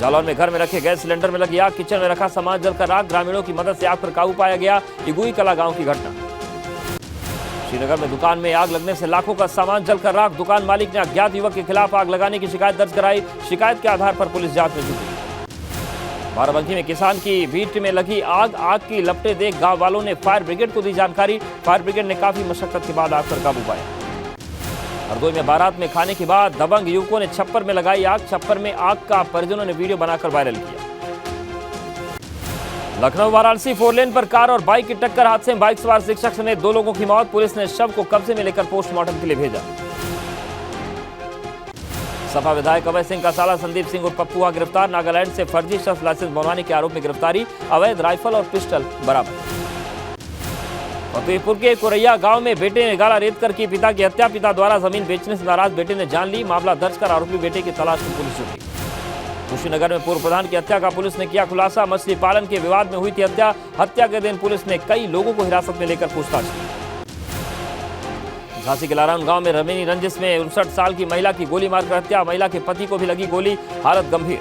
जालौन में घर में रखे गैस सिलेंडर में लगी आग, किचन में रखा सामान जलकर राख, ग्रामीणों की मदद से आग पर काबू पाया गया। इगुई कला गांव की घटना। श्रीनगर में दुकान में आग लगने से लाखों का सामान जलकर राख, दुकान मालिक ने अज्ञात युवक के खिलाफ आग लगाने की शिकायत दर्ज कराई। शिकायत के आधार पर पुलिस जांच में जुटी। बाराबंकी में किसान की भीट में लगी आग की लपटें देख गांव वालों ने फायर ब्रिगेड को दी जानकारी। फायर ब्रिगेड ने काफी मशक्कत के बाद आग पर काबू पाया। हरदोई में बारात में खाने के बाद दबंग युवकों ने छप्पर में लगाई आग। छप्पर में आग का परिजनों ने वीडियो बनाकर वायरल किया। लखनऊ वाराणसी 4 लेन पर कार और बाइक की टक्कर, हादसे में बाइक सवार शिक्षक समेत 2 लोगों की मौत। पुलिस ने शव को कब्जे में लेकर पोस्टमार्टम के लिए भेजा। सपा विधायक अभय सिंह का साला संदीप सिंह और पप्पू हुआ गिरफ्तार। नागालैंड से फर्जी शस्त्र लाइसेंस बनवाने के आरोप में गिरफ्तारी। अवैध राइफल और पिस्टल बरामद। फतेहपुर के कोरैया गांव में बेटे ने गाला रेत कर की पिता की हत्या। पिता द्वारा जमीन बेचने से नाराज बेटे ने जान ली। मामला दर्ज कर आरोपी बेटे की तलाश में पुलिस जुटी। कुशीनगर में पूर्व प्रधान की हत्या का पुलिस ने किया खुलासा। मछली पालन के विवाद में हुई थी हत्या। हत्या के दिन पुलिस ने कई लोगों को हिरासत में लेकर पूछताछ की। झांसी के लाराउन गांव में जमीनी रंजिश में 59 साल की महिला की गोली मारकर हत्या। महिला के पति को भी लगी गोली, हालत गंभीर।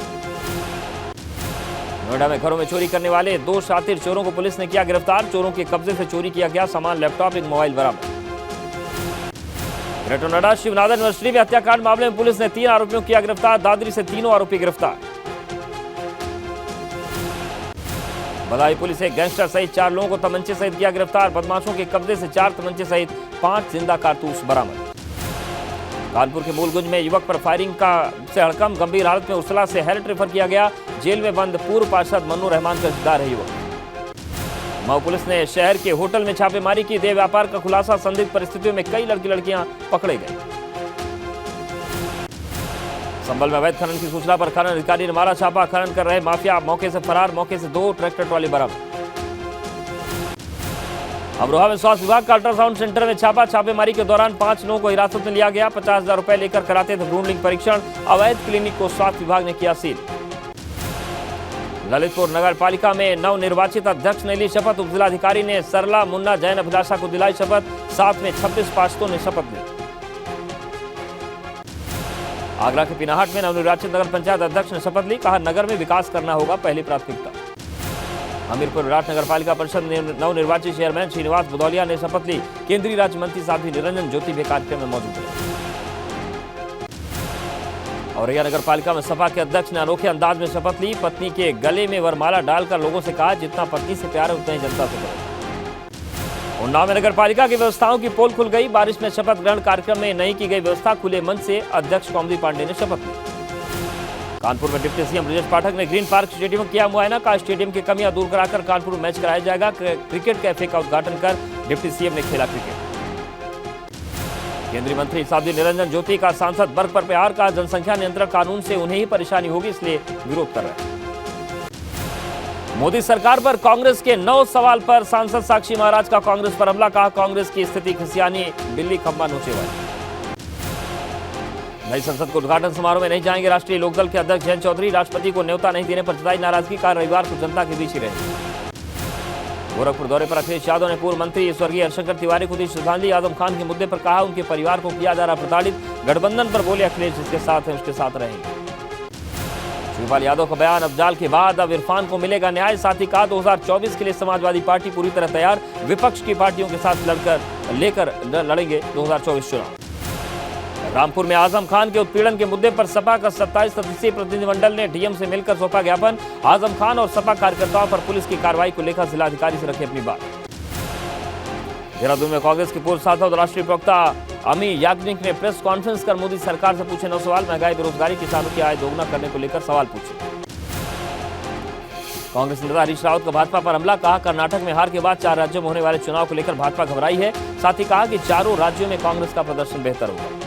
नोएडा में घरों में चोरी करने वाले 2 शातिर चोरों को पुलिस ने किया गिरफ्तार। चोरों के कब्जे से चोरी किया गया सामान, लैपटॉप, एक मोबाइल बरामद। ग्रेटर नोएडा शिवनाथ यूनिवर्सिटी में हत्याकांड मामले में पुलिस ने 3 आरोपियों को किया गिरफ्तार। दादरी से 3 आरोपी गिरफ्तार। बदायूं पुलिस ने गैंगस्टर सहित 4 लोगों को तमंचे सहित किया गिरफ्तार। बदमाशों के कब्जे से 4 तमंचे सहित 5 जिंदा कारतूस बरामद। कानपुर के मूलगुंज में युवक पर फायरिंग से हड़कंप, गंभीर हालत में उर्सला से हेल्थ रेफर किया गया। जेल में बंद पूर्व पार्षद मन्नू रहमान का रिश्तेदार है युवक। मऊ पुलिस ने शहर के होटल में छापेमारी की। देह व्यापार का खुलासा, संदिग्ध परिस्थितियों में कई लड़की लड़कियां पकड़े गए। संभल में अवैध खनन की सूचना पर खनन अधिकारी ने मारा छापा। खनन कर रहे माफिया मौके से फरार। मौके से 2 ट्रैक्टर ट्रॉली बरामद। अमरोहा में स्वास्थ्य विभाग का अल्ट्रासाउंड सेंटर में छापा। छापेमारी के दौरान 5 लोगों को हिरासत में लिया गया। 50,000 रुपए लेकर कराते थे भ्रूण लिंग परीक्षण। अवैध क्लिनिक को स्वास्थ्य विभाग ने किया सील। ललितपुर नगर पालिका में नवनिर्वाचित अध्यक्ष ने ली शपथ। उपजिलाधिकारी ने सरला मुन्ना जैन अभिलाषा को दिलाई शपथ। साथ में 26 पार्षदों ने शपथ ली। आगरा के पिनाहट में नवनिर्वाचित नगर पंचायत अध्यक्ष ने शपथ ली। कहा, नगर में विकास करना होगा पहली प्राथमिकता। हमीरपुर विराट नगर पालिका परिषद नवनिर्वाचित चेयरमैन श्रीनिवास भदौलिया ने शपथ ली। केंद्रीय राज्य मंत्री साध्वी निरंजन ज्योति भी कार्यक्रम में मौजूद रहे। औरैया नगर पालिका में सपा के अध्यक्ष ने अनोखे अंदाज में शपथ ली। पत्नी के गले में वरमाला डालकर लोगों से कहा, जितना पत्नी से प्यार है उतना ही जनता से करो। उन्नाव में नगर पालिका की व्यवस्थाओं की पोल खुल गई। बारिश में शपथ ग्रहण कार्यक्रम में नहीं की गई व्यवस्था। खुले मन से अध्यक्ष कौमदी पांडे ने शपथ ली। कानपुर में डिप्टी सीएम ब्रजेश पाठक ने ग्रीन पार्क स्टेडियम किया मुआयना। का स्टेडियम की कमियां दूर कराकर कानपुर में मैच कराया जाएगा। क्रिकेट कैफे का उद्घाटन कर डिप्टी सीएम ने खेला क्रिकेट। केंद्रीय मंत्री साध्वी निरंजन ज्योति का सांसद वर्ग पर प्रहार। का जनसंख्या नियंत्रण कानून से उन्हें ही परेशानी होगी, इसलिए विरोध कर रहे हैं। मोदी सरकार पर कांग्रेस के 9 सवाल पर सांसद साक्षी महाराज का कांग्रेस पर हमला। कहा, कांग्रेस की स्थिति खिसियानी, बिल्ली खंबा नोचे वाली। नई संसद के उद्घाटन समारोह में नहीं जाएंगे राष्ट्रीय लोकदल के अध्यक्ष जयंत चौधरी। राष्ट्रपति को न्योता नहीं देने पर जताई नाराजगी। कहा, रविवार को जनता के बीच ही रहे। गोरखपुर दौरे पर अखिलेश यादव ने पूर्व मंत्री स्वर्गीय हरिशंकर तिवारी को दी श्रद्धांजलि। आजम खान के मुद्दे पर कहा, उनके परिवार को किया जा रहा प्रताड़ित। गठबंधन पर बोले अखिलेश जिसके साथ है उसके साथ रहेंगे। शिवपाल यादव का बयान, अफजाल के बाद अब इरफान को मिलेगा न्याय। साथ ही कहा, 2024 के लिए समाजवादी पार्टी पूरी तरह तैयार। विपक्ष की पार्टियों के साथ लेकर लड़ेंगे 2024 चुनाव। रामपुर में आजम खान के उत्पीड़न के मुद्दे पर सपा का 27 सदस्यीय प्रतिनिधिमंडल ने डीएम से मिलकर सौंपा ज्ञापन। आजम खान और सपा कार्यकर्ताओं पर पुलिस की कार्रवाई को लेकर जिलाधिकारी से रखी अपनी बात। देहरादून में कांग्रेस के पूर्व सांसद और राष्ट्रीय प्रवक्ता अमी याज्ञनिक ने प्रेस कॉन्फ्रेंस कर मोदी सरकार से पूछे 9 सवाल। महंगाई, बेरोजगारी, किसानों की आय दोगुना करने को लेकर सवाल पूछे। कांग्रेस नेता हरीश रावत का भाजपा पर हमला। कहा, कर्नाटक में हार के बाद 4 राज्यों में होने वाले चुनाव को लेकर भाजपा घबराई है। साथ ही कहा कि चारों राज्यों में कांग्रेस का प्रदर्शन बेहतर होगा।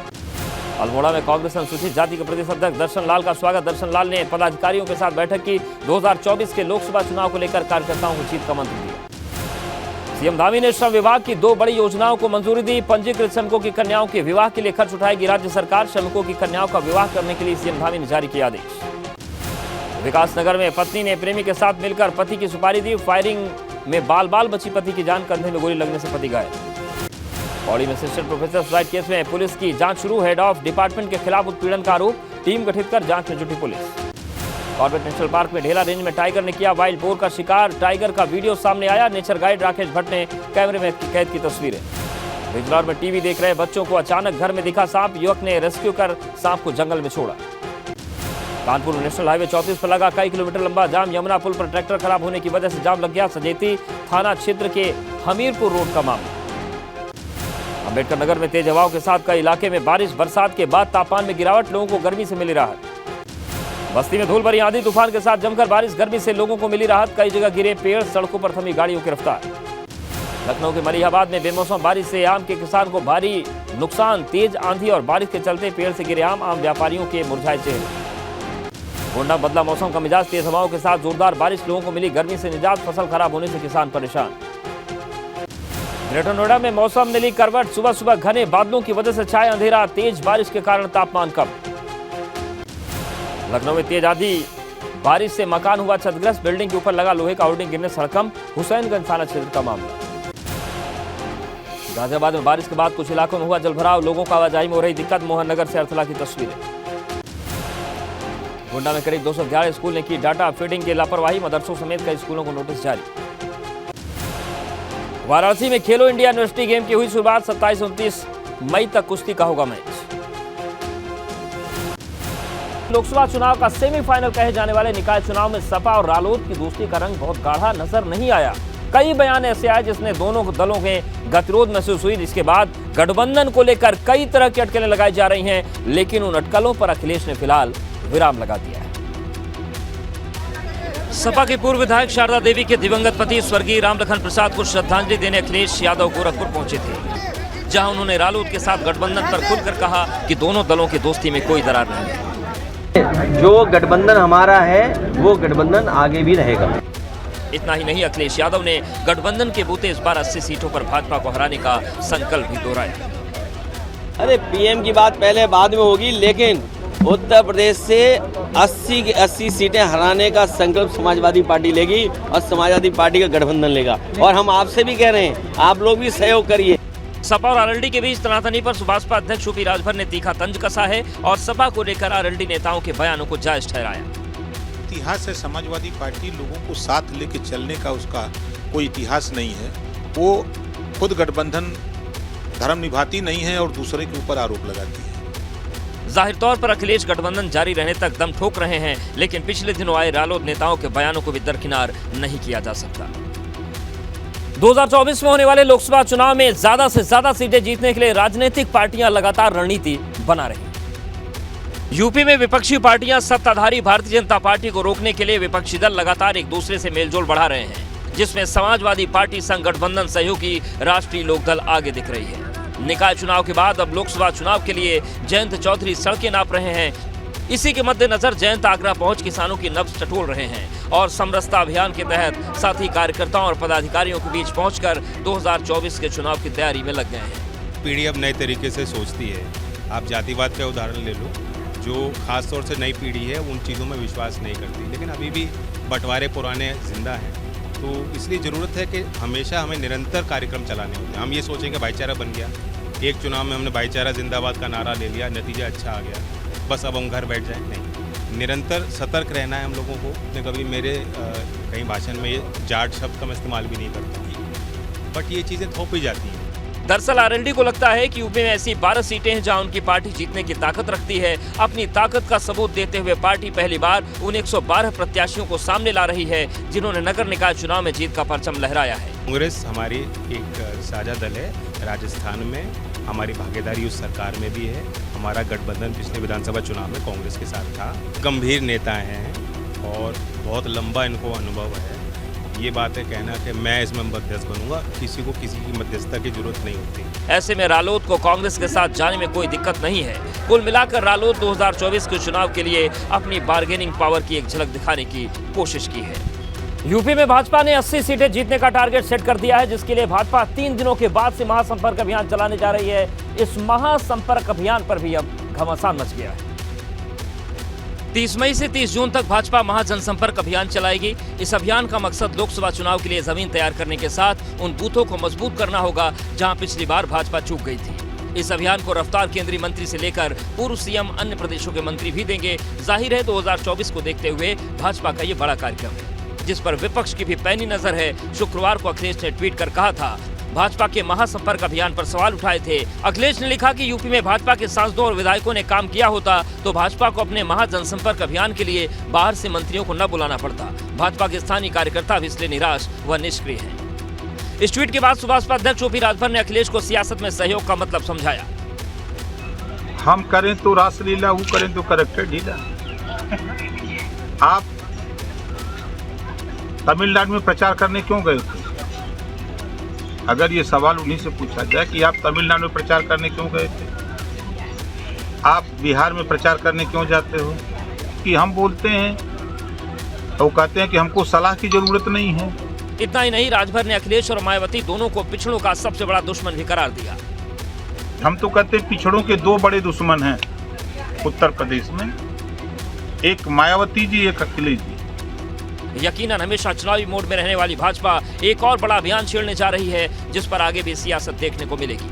अल्मोड़ा में कांग्रेस अनुसूचित जाति के प्रदेश अध्यक्ष दर्शन लाल का स्वागत। दर्शन लाल ने पदाधिकारियों के साथ बैठक की। 2024 के लोकसभा चुनाव को लेकर कार्यकर्ताओं को जीत का मंत्र दिया। सीएम धामी ने श्रम विभाग की 2 बड़ी योजनाओं को मंजूरी दी। पंजीकृत श्रमिकों की कन्याओं के विवाह के लिए खर्च उठाएगी राज्य सरकार। श्रमिकों की कन्याओं का विवाह करने के लिए सीएम धामी ने जारी किया आदेश। विकासनगर में पत्नी ने प्रेमी के साथ मिलकर पति की सुपारी दी। फायरिंग में बाल बाल बची पति की जान। कंधे में गोली लगने से पति घायल। पौड़ी में असिस्टेंट प्रोफेसर सुसाइड केस में पुलिस की जांच शुरू। हेड ऑफ डिपार्टमेंट के खिलाफ उत्पीड़न का आरोप। टीम गठित कर जांच में जुटी पुलिस। कॉर्बेट नेशनल पार्क में ढेला रेंज में टाइगर ने किया वाइल्ड बोर का शिकार। टाइगर का वीडियो सामने आया। नेचर गाइड राकेश भट्ट ने कैमरे में कैद की तस्वीरें। बिजनौर में टीवी देख रहे बच्चों को अचानक घर में दिखा सांप। युवक ने रेस्क्यू कर सांप को जंगल में छोड़ा। कानपुर नेशनल हाईवे 34 पर लगा कई किलोमीटर लंबा जाम। यमुना पुल पर ट्रैक्टर खराब होने की वजह से जाम लग गया। सजेती थाना क्षेत्र के हमीरपुर रोड का मामला। अम्बेडकर नगर में तेज हवाओं के साथ कई इलाके में बारिश। बरसात के बाद तापमान में गिरावट। लोगों को गर्मी से मिली राहत। बस्ती में धूल भरी आंधी तूफान के साथ जमकर बारिश। गर्मी से लोगों को मिली राहत। कई जगह गिरे पेड़। सड़कों पर थमी गाड़ियों की रफ्तार। लखनऊ के मलिहाबाद में बेमौसम बारिश से आम के किसान को भारी नुकसान। तेज आंधी और बारिश के चलते पेड़ से गिरे आम व्यापारियों के मुरझाए चेहरे। गोंडा बदला मौसम का मिजाज। तेज हवाओं के साथ जोरदार बारिश। लोगों को मिली गर्मी से निजात। फसल खराब होने से किसान परेशान। ग्रेटर नोएडा में मौसम ने ली करवट। सुबह सुबह घने बादलों की वजह से छाया अंधेरा। तेज बारिश के कारण तापमान कम। लखनऊ में तेज आंधी बारिश से मकान हुआ क्षतिग्रस्त। बिल्डिंग के ऊपर लगा लोहे का होर्डिंग गिरने सड़कम। हुसैनगंज थाना क्षेत्र का मामला। गाजियाबाद में बारिश के बाद कुछ इलाकों में हुआ जलभराव। लोगों को आवाजाही में हो रही दिक्कत। मोहन नगर से अर्थला की तस्वीरें। गोंडा में करीब 211 स्कूल ने की डाटा फीडिंग की लापरवाही। मदरसों समेत कई स्कूलों को नोटिस जारी। वाराणसी में खेलो इंडिया यूनिवर्सिटी गेम की हुई शुरुआत। 27-29 मई तक कुश्ती का होगा मैच। लोकसभा चुनाव का सेमीफाइनल कहे जाने वाले निकाय चुनाव में सपा और रालोद की दोस्ती का रंग बहुत गाढ़ा नजर नहीं आया। कई बयान ऐसे आए जिसने दोनों दलों के गतिरोध महसूस हुई। जिसके बाद गठबंधन को लेकर कई तरह की अटकलें लगाई जा रही हैं, लेकिन उन अटकलों पर अखिलेश ने फिलहाल विराम लगा दिया है। सपा के पूर्व विधायक शारदा देवी के दिवंगत पति स्वर्गीय रामलखन प्रसाद को श्रद्धांजलि देने अखिलेश यादव गोरखपुर पहुंचे थे, जहां उन्होंने रालोद के साथ गठबंधन पर खुलकर कहा कि दोनों दलों की दोस्ती में कोई दरार नहीं है। जो गठबंधन हमारा है वो गठबंधन आगे भी रहेगा। इतना ही नहीं, अखिलेश यादव ने गठबंधन के बूते इस बार 80 सीटों पर भाजपा को हराने का संकल्प भी दोहराया। अरे पीएम की बात पहले बाद में होगी, लेकिन उत्तर प्रदेश से 80 की 80 सीटें हराने का संकल्प समाजवादी पार्टी लेगी और समाजवादी पार्टी का गठबंधन लेगा। और हम आपसे भी कह रहे हैं, आप लोग भी सहयोग करिए। सपा और आरएलडी के बीच तनातनी पर सुभाषपा अध्यक्ष यूपी राजभर ने तीखा तंज कसा है और सपा को लेकर आरएलडी नेताओं के बयानों को जायज ठहराया। इतिहास है समाजवादी पार्टी लोगों को साथ लेके चलने का, उसका कोई इतिहास नहीं है। वो खुद गठबंधन धर्म निभाती नहीं है और दूसरे के ऊपर आरोप लगाती है। जाहिर तौर पर अखिलेश गठबंधन जारी रहने तक दम ठोक रहे हैं, लेकिन पिछले दिनों आए रालोद नेताओं के बयानों को भी दरकिनार नहीं किया जा सकता। 2024 में होने वाले लोकसभा चुनाव में ज्यादा से ज्यादा सीटें जीतने के लिए राजनीतिक पार्टियां लगातार रणनीति बना रही हैं। यूपी में विपक्षी पार्टियां सत्ताधारी भारतीय जनता पार्टी को रोकने के लिए विपक्षी दल लगातार एक दूसरे से मेलजोल बढ़ा रहे हैं, जिसमें समाजवादी पार्टी संग गठबंधन सहयोगी राष्ट्रीय लोकदल आगे दिख रही है। निकाय चुनाव के बाद अब लोकसभा चुनाव के लिए जयंत चौधरी सड़कें नाप रहे हैं। इसी के मद्देनजर जयंत आगरा पहुंच किसानों की नब्ज टटोल रहे हैं और समरसता अभियान के तहत साथी कार्यकर्ताओं और पदाधिकारियों के बीच पहुंचकर 2024 के चुनाव की तैयारी में लग गए हैं। पीढ़ी अब नए तरीके से सोचती है। आप जातिवाद का उदाहरण ले लो, जो खास तौर से नई पीढ़ी है उन चीज़ों में विश्वास नहीं करती, लेकिन अभी भी बंटवारे पुराने जिंदा हैं। तो इसलिए ज़रूरत है कि हमेशा हमें निरंतर कार्यक्रम चलाने होते हैं। हम ये सोचेंगे भाईचारा बन गया, एक चुनाव में हमने भाईचारा जिंदाबाद का नारा ले लिया, नतीजा अच्छा आ गया, बस अब हम घर बैठ जाएं। नहीं, निरंतर सतर्क रहना है हम लोगों को। मैं कभी मेरे कहीं भाषण में ये जाट शब्द का मैं इस्तेमाल भी नहीं करता, बट ये चीज़ें थोपी जाती हैं। दरअसल आरएलडी को लगता है कि यूपी में ऐसी 12 सीटें हैं जहां उनकी पार्टी जीतने की ताकत रखती है। अपनी ताकत का सबूत देते हुए पार्टी पहली बार उन 112 प्रत्याशियों को सामने ला रही है जिन्होंने नगर निकाय चुनाव में जीत का परचम लहराया है। कांग्रेस हमारी एक साझा दल है। राजस्थान में हमारी भागीदारी उस सरकार में भी है। हमारा गठबंधन पिछले विधानसभा चुनाव में कांग्रेस के साथ था। गंभीर नेता हैं और बहुत लंबा इनको अनुभव है। ये बात है कहना कि मैं इसमें मध्यस्थ बनूंगा, किसी को किसी की मध्यस्थता की जरूरत नहीं होती। ऐसे में रालोद को कांग्रेस के साथ जाने में कोई दिक्कत नहीं है। कुल मिलाकर रालोद 2024 के चुनाव के लिए अपनी बार्गेनिंग पावर की एक झलक दिखाने की कोशिश की है। यूपी में भाजपा ने 80 सीटें जीतने का टारगेट सेट कर दिया है, जिसके लिए भाजपा 3 दिनों के बाद से महासंपर्क अभियान चलाने जा रही है। इस महासंपर्क अभियान पर भी अब घमासान मच गया है। 30 मई से 30 जून तक भाजपा महाजनसंपर्क अभियान चलाएगी। इस अभियान का मकसद लोकसभा चुनाव के लिए जमीन तैयार करने के साथ उन बूथों को मजबूत करना होगा जहां पिछली बार भाजपा चूक गई थी। इस अभियान को रफ्तार केंद्रीय मंत्री से लेकर पूर्व सीएम अन्य प्रदेशों के मंत्री भी देंगे। जाहिर है 2024 को देखते हुए भाजपा का ये बड़ा कार्यक्रम है, जिस पर विपक्ष की भी पैनी नजर है। शुक्रवार को अखिलेश ने ट्वीट कर कहा था, भाजपा के महासंपर्क अभियान पर सवाल उठाए थे। अखिलेश ने लिखा कि यूपी में भाजपा के सांसदों और विधायकों ने काम किया होता तो भाजपा को अपने महाजनसंपर्क अभियान के लिए बाहर से मंत्रियों को न बुलाना पड़ता। भाजपा के स्थानीय कार्यकर्ता भी इसलिए निराश व निष्क्रिय हैं। इस ट्वीट के बाद सुभाषपा अध्यक्ष ओपी राजभर ने अखिलेश को सियासत में सहयोग का मतलब समझाया। हम करें तो रासलीला, वो करें तो करेक्टर ढीला। आप तमिलनाडु में प्रचार करने क्यों गए थे? अगर ये सवाल उन्हीं से पूछा जाए कि आप तमिलनाडु में प्रचार करने क्यों गए थे, आप बिहार में प्रचार करने क्यों जाते हो? कि हम बोलते हैं तो कहते हैं कि हमको सलाह की जरूरत नहीं है। इतना ही नहीं, राजभर ने अखिलेश और मायावती दोनों को पिछड़ों का सबसे बड़ा दुश्मन भी करार दिया। हम तो कहते हैं पिछड़ों के दो बड़े दुश्मन हैं उत्तर प्रदेश में, एक मायावती जी, एक अखिलेश जी। यकीनन हमेशा चुनावी मोड में रहने वाली भाजपा एक और बड़ा अभियान छेड़ने जा रही है, जिस पर आगे भी सियासत देखने को मिलेगी।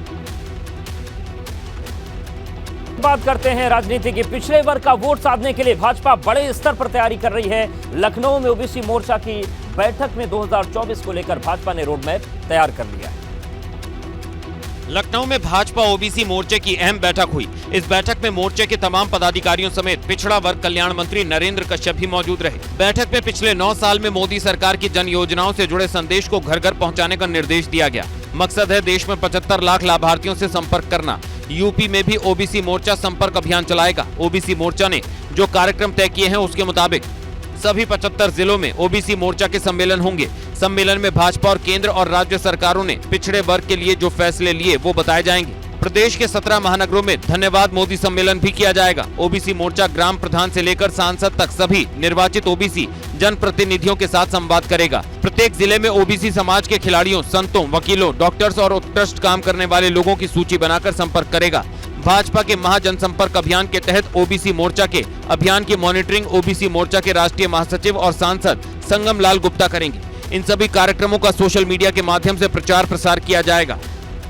बात करते हैं राजनीति की। पिछड़े वर्ग का वोट साधने के लिए भाजपा बड़े स्तर पर तैयारी कर रही है। लखनऊ में ओबीसी मोर्चा की बैठक में 2024 को लेकर भाजपा ने रोड मैप तैयार कर लिया है। लखनऊ में भाजपा ओबीसी मोर्चे की अहम बैठक हुई। इस बैठक में मोर्चे के तमाम पदाधिकारियों समेत पिछड़ा वर्ग कल्याण मंत्री नरेंद्र कश्यप भी मौजूद रहे। बैठक में पिछले 9 साल में मोदी सरकार की जन योजनाओं से जुड़े संदेश को घर घर पहुंचाने का निर्देश दिया गया। मकसद है देश में 75 लाख लाभार्थियों से संपर्क करना। यूपी में भी ओबीसी मोर्चा संपर्क अभियान चलाएगा। ओबीसी मोर्चा ने जो कार्यक्रम तय किए हैं उसके मुताबिक सभी 75 जिलों में ओबीसी मोर्चा के सम्मेलन होंगे। सम्मेलन में भाजपा और केंद्र और राज्य सरकारों ने पिछड़े वर्ग के लिए जो फैसले लिए वो बताए जाएंगे। प्रदेश के 17 महानगरों में धन्यवाद मोदी सम्मेलन भी किया जाएगा। ओबीसी मोर्चा ग्राम प्रधान से लेकर सांसद तक सभी निर्वाचित ओबीसी जनप्रतिनिधियों के साथ संवाद करेगा। प्रत्येक जिले में ओबीसी समाज के खिलाड़ियों, संतों, वकीलों, डॉक्टर्स और उत्कृष्ट काम करने वाले लोगों की सूची बनाकर संपर्क करेगा। भाजपा के महाजनसंपर्क अभियान के तहत ओबीसी मोर्चा के अभियान की मॉनिटरिंग ओबीसी मोर्चा के राष्ट्रीय महासचिव और सांसद संगम लाल गुप्ता करेंगे। इन सभी कार्यक्रमों का सोशल मीडिया के माध्यम से प्रचार प्रसार किया जाएगा।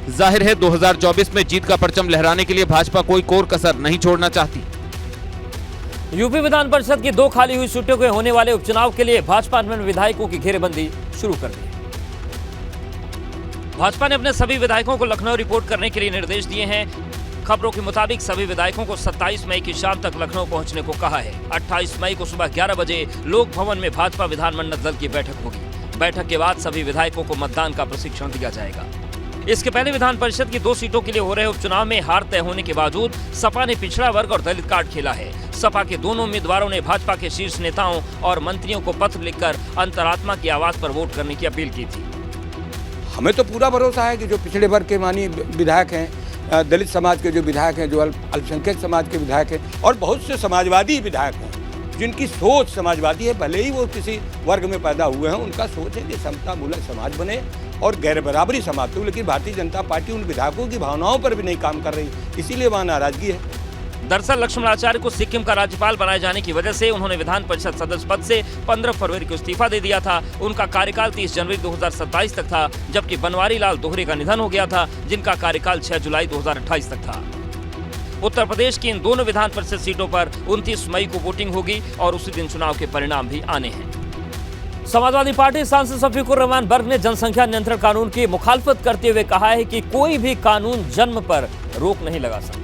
जाहिर है 2024 में जीत का परचम लहराने के लिए भाजपा कोई कोर कसर नहीं छोड़ना चाहती। यूपी विधान परिषद की 2 खाली हुई सीटों के होने वाले उपचुनाव के लिए भाजपा ने विधायकों की घेरेबंदी शुरू कर दी। भाजपा ने अपने सभी विधायकों को लखनऊ रिपोर्ट करने के लिए निर्देश दिए हैं। खबरों के मुताबिक सभी विधायकों को 27 मई की शाम तक लखनऊ पहुंचने को कहा है। 28 मई को सुबह 11 बजे लोक भवन में भाजपा विधानमंडल दल की बैठक होगी। बैठक के बाद सभी विधायकों को मतदान का प्रशिक्षण दिया जाएगा। इसके पहले विधान परिषद की 2 सीटों के लिए हो रहे उपचुनाव में हार तय होने के बावजूद सपा ने पिछड़ा वर्ग और दलित कार्ड खेला है। सपा के दोनों उम्मीदवारों ने भाजपा के शीर्ष नेताओं और मंत्रियों को पत्र लिखकर अंतरात्मा की आवाज पर वोट करने की अपील की थी। हमें तो पूरा भरोसा है कि जो पिछड़े वर्ग के माननीय विधायक हैं, दलित समाज के जो विधायक हैं, जो अल्पसंख्यक समाज के विधायक हैं और बहुत से समाजवादी विधायक हैं जिनकी सोच समाजवादी है, भले ही वो किसी वर्ग में पैदा हुए हैं, उनका सोच है कि समता मूलक समाज बने और गैर बराबरी समाप्त हो। लेकिन भारतीय जनता पार्टी उन विधायकों की भावनाओं पर भी नहीं काम कर रही, इसीलिए वहाँ नाराजगी है। दरअसल लक्ष्मणाचार्य को सिक्किम का राज्यपाल बनाए जाने की वजह से उन्होंने विधान परिषद सदस्य पद से 15 फरवरी को इस्तीफा दे दिया था। उनका कार्यकाल 30 जनवरी 2027 तक था, जबकि बनवारी लाल दोहरे का निधन हो गया था, जिनका कार्यकाल 6 जुलाई 2028 तक था। उत्तर प्रदेश की इन दोनों विधान परिषद सीटों पर 29 मई को वोटिंग होगी और उसी दिन चुनाव के परिणाम भी आने हैं। समाजवादी पार्टी सांसद शफीकुर रहमान बर्क ने जनसंख्या नियंत्रण कानून की मुखालफत करते हुए कहा है कि कोई भी कानून जन्म पर रोक नहीं लगा सकता।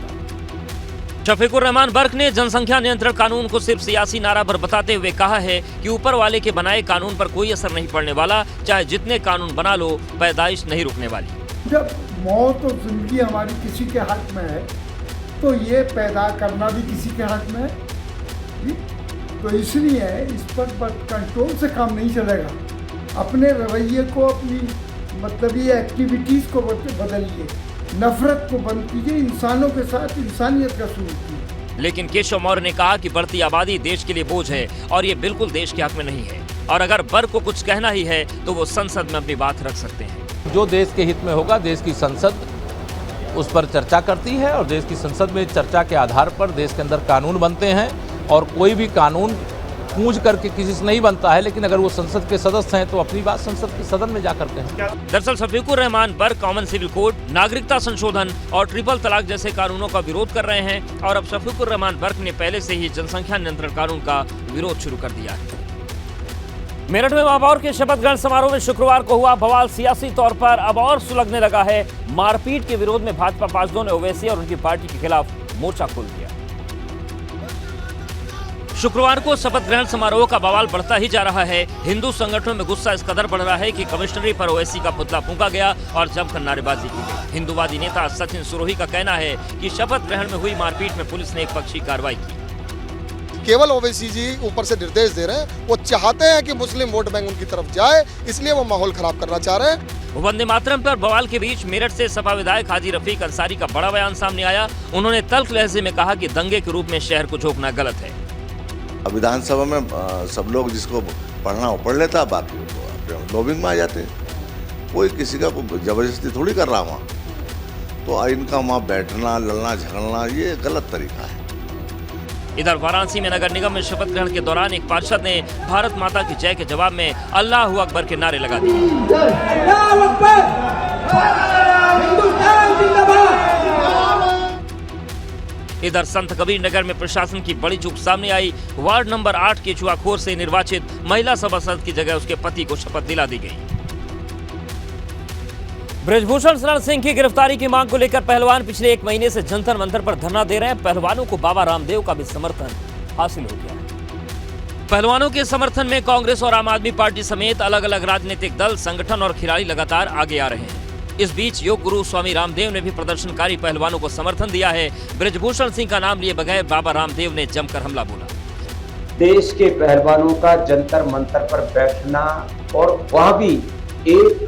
शफीकुर रहमान बर्क ने जनसंख्या नियंत्रण कानून को सिर्फ सियासी नारा पर बताते हुए कहा है कि ऊपर वाले के बनाए कानून पर कोई असर नहीं पड़ने वाला, चाहे जितने कानून बना लो, पैदाइश नहीं रुकने वाली। जब मौत और जिंदगी हमारी किसी के हाथ में है तो ये पैदा करना भी किसी के हाथ में है। तो इसलिए इस पर कंट्रोल से काम नहीं चलेगा। अपने रवैये को, अपनी मतलब ये एक्टिविटीज़ को बदलिए, नफरत को बंद कीजिए, इंसानों के साथ इंसानियत का सलूक कीजिए। लेकिन केशव मौर्य ने कहा कि बढ़ती आबादी देश के लिए बोझ है और ये बिल्कुल देश के हक में नहीं है, और अगर बर्क को कुछ कहना ही है तो वो संसद में अपनी बात रख सकते हैं। जो देश के हित में होगा, देश की संसद उस पर चर्चा करती है और देश की संसद में चर्चा के आधार पर देश के अंदर कानून बनते हैं और कोई भी कानून पूछ करके किसी से नहीं बनता है, लेकिन अगर वो संसद के सदस्य हैं तो अपनी बात संसद के सदन में जाकर कहें। दरअसल Shafiqur Rahman Barq common civil code, नागरिकता संशोधन और ट्रिपल तलाक जैसे कानूनों का विरोध कर रहे हैं और अब शफीकुर रहमान बर्क ने पहले से ही जनसंख्या नियंत्रण कानून का विरोध शुरू कर दिया है। मेरठ में महापौर के शपथ ग्रहण समारोह में शुक्रवार को हुआ बवाल सियासी तौर पर अब और सुलगने लगा है। मारपीट के विरोध में भाजपा पार्षदों ने ओवैसी और उनकी पार्टी के खिलाफ मोर्चा खोल दिया। शुक्रवार को शपथ ग्रहण समारोह का बवाल बढ़ता ही जा रहा है। हिंदू संगठनों में गुस्सा इस कदर बढ़ रहा है कि कमिश्नरी पर ओवैसी का पुतला फूंका गया और जमकर नारेबाजी की गई। हिंदूवादी नेता सचिन सुरोही का कहना है कि शपथ ग्रहण में हुई मारपीट में पुलिस ने एक पक्षी कार्रवाई की। केवल ओवैसी जी ऊपर से निर्देश दे रहे हैं, वो चाहते हैं कि मुस्लिम वोट बैंक उनकी तरफ जाए, इसलिए वो माहौल खराब करना चाह रहे हैं। वंदे मातरम पर बवाल के बीच मेरठ से सपा विधायक हाजी रफीक अंसारी का बड़ा बयान सामने आया। उन्होंने तल्ख लहजे में कहा कि दंगे के रूप में शहर को झोंकना गलत है। विधानसभा में सब लोग जिसको पढ़ना वो पढ़ लेता, बाकी लॉबिंग में आ जाते। कोई किसी का जबरदस्ती थोड़ी कर रहा वहाँ, तो इनका वहाँ बैठना, लड़ना, झगड़ना ये गलत तरीका है। इधर वाराणसी में नगर निगम में शपथ ग्रहण के दौरान एक पार्षद ने भारत माता की जय के जवाब में अल्लाह अकबर के नारे लगा दिए। इधर संत कबीर नगर में प्रशासन की बड़ी चूक सामने आई। वार्ड नंबर 8 के चुआखोर से निर्वाचित महिला सभासद की जगह उसके पति को शपथ दिला दी गई। ब्रजभूषण शरण सिंह की गिरफ्तारी की मांग को लेकर पहलवान पिछले 1 महीने से जंतर मंतर पर धरना दे रहे हैं। पहलवानों को बाबा रामदेव का भी समर्थन हासिल हो गया है। पहलवानों के समर्थन में कांग्रेस और आम आदमी पार्टी समेत अलग अलग राजनीतिक दल, संगठन और खिलाड़ी लगातार आगे आ रहे हैं। इस बीच योग गुरु स्वामी रामदेव ने भी प्रदर्शनकारी पहलवानों को समर्थन दिया है। ब्रजभूषण सिंह का नाम लिए बगैर बाबा रामदेव ने जमकर हमला बोला। देश के पहलवानों का जंतर मंतर पर बैठना और वहां भी एक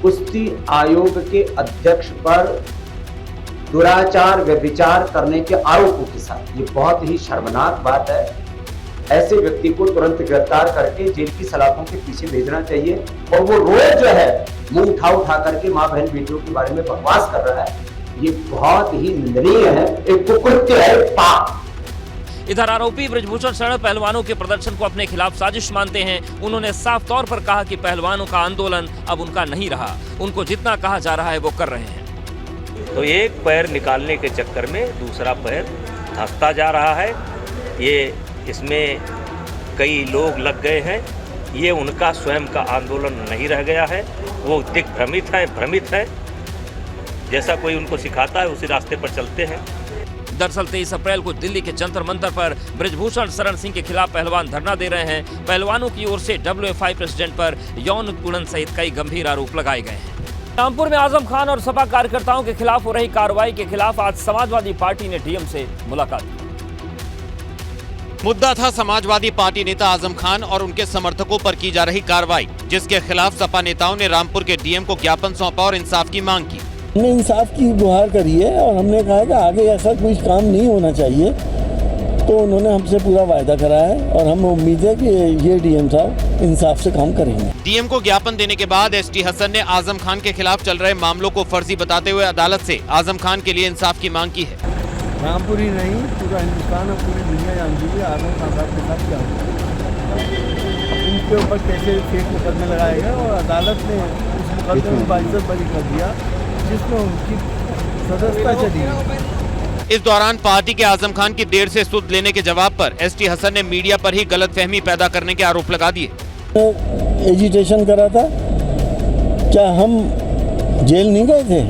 कुश्ती आयोग के अध्यक्ष पर दुराचार व्यभिचार करने के आरोपों के साथ, ये बहुत ही शर्मनाक बात है। ऐसे व्यक्ति को तुरंत गिरफ्तार करके जेल की सलाखों के पीछे भेजना चाहिए। और वो रोज जो है मुंह उठा करके माँ बहन बेटियों के बारे में बकवास कर रहा है, ये बहुत ही निंदनीय है, एक कुकृत्य है, पाप। इधर आरोपी ब्रजभूषण शरण पहलवानों के प्रदर्शन को अपने खिलाफ साजिश मानते हैं। उन्होंने साफ तौर पर कहा कि पहलवानों का आंदोलन अब उनका नहीं रहा, उनको जितना कहा जा रहा है वो कर रहे हैं। तो एक पैर निकालने के चक्कर में दूसरा पैर धंसता जा रहा है। ये इसमें कई लोग लग गए हैं। ये उनका स्वयं का आंदोलन नहीं रह गया है, वो दिग्भ्रमित है, भ्रमित है। जैसा कोई उनको सिखाता है उसी रास्ते पर चलते हैं। दरअसल 23 अप्रैल को दिल्ली के जंतर मंतर पर ब्रजभूषण शरण सिंह के खिलाफ पहलवान धरना दे रहे हैं। पहलवानों की ओर से WFI प्रेसिडेंट पर यौन उत्पीड़न सहित कई गंभीर आरोप लगाए गए हैं। रामपुर में आजम खान और सपा कार्यकर्ताओं के खिलाफ हो रही कार्रवाई के खिलाफ आज समाजवादी पार्टी ने डीएम से मुलाकात की। मुद्दा था समाजवादी पार्टी नेता आजम खान और उनके समर्थकों पर की जा रही कार्रवाई, जिसके खिलाफ सपा नेताओं ने रामपुर के डीएम को ज्ञापन सौंपा और इंसाफ की मांग की। हमने इंसाफ की गुहार करी है और हमने कहा कि आगे ऐसा कोई काम नहीं होना चाहिए, तो उन्होंने हमसे पूरा वायदा करा है और हम उम्मीद है कि ये डीएम साहब इंसाफ से काम करेंगे। डीएम को ज्ञापन देने के बाद एसटी हसन ने आजम खान के खिलाफ चल रहे मामलों को फर्जी बताते हुए अदालत से आजम खान के लिए इंसाफ की मांग की है। रामपुर ही नहीं, पूरा हिंदुस्तान और पूरी दुनिया जानती है आजम खान साहब के साथ क्या होगा, उनके ऊपर कैसे फेक मुकदमे लगाएगा और अदालत ने उस मुकदमे में बाइज्जत बरी कर दिया जिसमें उनकी सदस्यता चली। इस दौरान पार्टी के आजम खान की देर से सुध लेने के जवाब पर एसटी हसन ने मीडिया पर ही गलतफहमी पैदा करने के आरोप लगा दिए। एजिटेशन करा था, क्या हम जेल नहीं गए थे,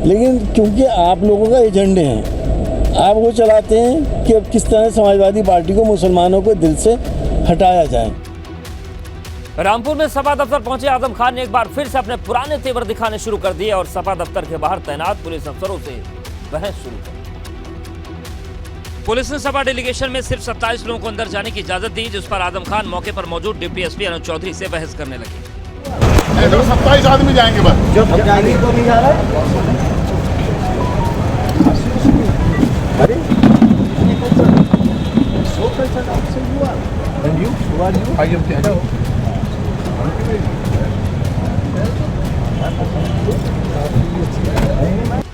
लेकिन क्योंकि आप लोगों का एजेंडे हैं, आप वो चलाते हैं कि अब किस तरह समाजवादी पार्टी को मुसलमानों को दिल से हटाया जाए। रामपुर में सपा दफ्तर पहुंचे आजम खान ने एक बार फिर से अपने पुराने तेवर दिखाने शुरू कर दिए और सपा दफ्तर के बाहर तैनात पुलिस अफसरों से बहस शुरू कर दी। पुलिस ने सपा डेलीगेशन में सिर्फ 27 लोगों को अंदर जाने की इजाजत दी, जिस पर आजम खान मौके पर मौजूद डिप्टी एसपी अनुज चौधरी से बहस करने लगे। 27 आदमी जाएंगे बस, जो जाएंगे तो नहीं जा रहा है।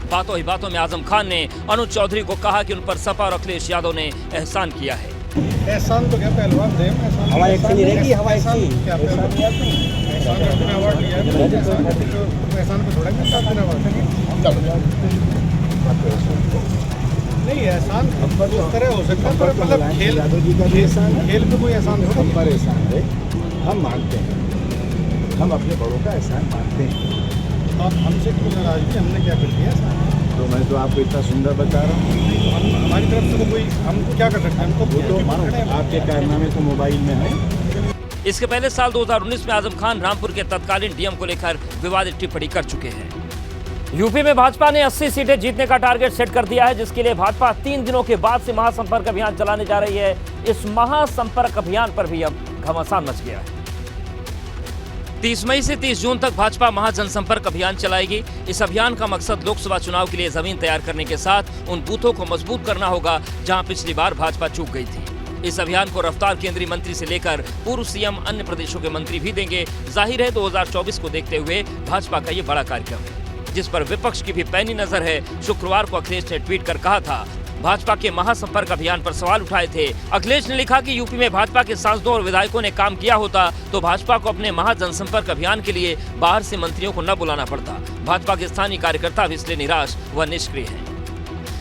बातों ही बातों में आजम खान ने अनुज चौधरी को कहा कि उन पर सपा और अखिलेश यादव ने एहसान किया है। एहसान तो क्या पहलवान थे, हवा एक नहीं रहेगी, हवा एक क्या पहलवान का अवार्ड लिया है, एहसान पे थोड़ा मिलता है अवार्ड। नहीं एहसान उस तरह हो सकता है, पर मतलब खेल में कोई एहसान हो, हम पर एहसान है, हम मानते हैं, हम अपने बड़ों का एहसान मानते हैं। आप हमसे क्यों नाराजगी, हमने क्या कर दिया एहसान? तो मैं तो आपको इतना सुंदर बता रहा हूँ, हमारी तरफ से तो कोई हम क्या कर सकते हैं, हमको वो तो मानो आपके कारनामे तो मोबाइल में है। इसके पहले साल 2019 में आजम खान रामपुर के तत्कालीन डीएम को लेकर विवादित टिप्पणी कर चुके हैं। यूपी में भाजपा ने 80 सीटें जीतने का टारगेट सेट कर दिया है, जिसके लिए भाजपा 3 दिनों के बाद से महासंपर्क अभियान चलाने जा रही है। इस महासंपर्क अभियान पर भी अब घमासान मच गया है। 30 मई से 30 जून तक भाजपा महाजनसंपर्क अभियान चलाएगी। इस अभियान का मकसद लोकसभा चुनाव के लिए जमीन तैयार करने के साथ उन बूथों को मजबूत करना होगा जहां पिछली बार भाजपा चूक गई थी। इस अभियान को रफ्तार केंद्रीय मंत्री से लेकर पूर्व सीएम अन्य प्रदेशों के मंत्री भी देंगे। जाहिर है 2024 को देखते हुए भाजपा का ये बड़ा कार्यक्रम है, जिस पर विपक्ष की भी पैनी नजर है। शुक्रवार को अखिलेश ने ट्वीट कर कहा था, भाजपा के महासंपर्क अभियान पर सवाल उठाए थे। अखिलेश ने लिखा कि यूपी में भाजपा के सांसदों और विधायकों ने काम किया होता तो भाजपा को अपने महाजनसंपर्क अभियान के लिए बाहर से मंत्रियों को न बुलाना पड़ता। भाजपा के स्थानीय कार्यकर्ता भी इसलिए निराश व निष्क्रिय हैं।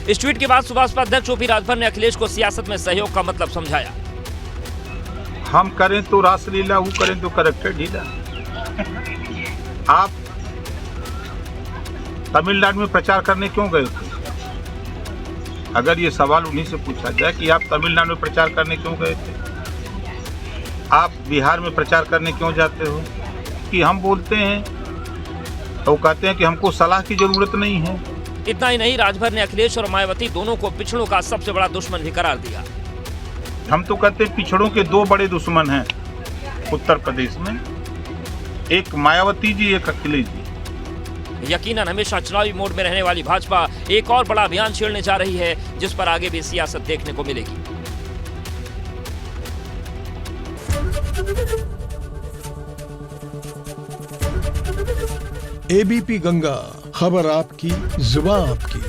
इस ट्वीट के बाद सुभाषपा अध्यक्ष ओपी राजभर ने अखिलेश को सियासत में सहयोग का मतलब समझाया। हम करें तो रासलीला, वो करें तो करेक्टर ढीला। आप तमिलनाडु में प्रचार करने क्यों गए थे? अगर ये सवाल उन्हीं से पूछा जाए कि आप तमिलनाडु में प्रचार करने क्यों गए थे, आप बिहार में प्रचार करने क्यों जाते हो, कि हम बोलते हैं तो कहते हैं कि हमको सलाह की जरूरत नहीं है। इतना ही नहीं, राजभर ने अखिलेश और मायावती दोनों को पिछड़ों का सबसे बड़ा दुश्मन भी करार दिया। हम तो कहते हैं पिछड़ों के 2 बड़े दुश्मन हैं उत्तर प्रदेश में, एक मायावती जी, एक अखिलेश जी। यकीनन हमेशा चुनावी मोड में रहने वाली भाजपा एक और बड़ा अभियान छेड़ने जा रही है, जिस पर आगे भी सियासत देखने को मिलेगी। एबीपी गंगा, खबर आपकी, जुबान आपकी।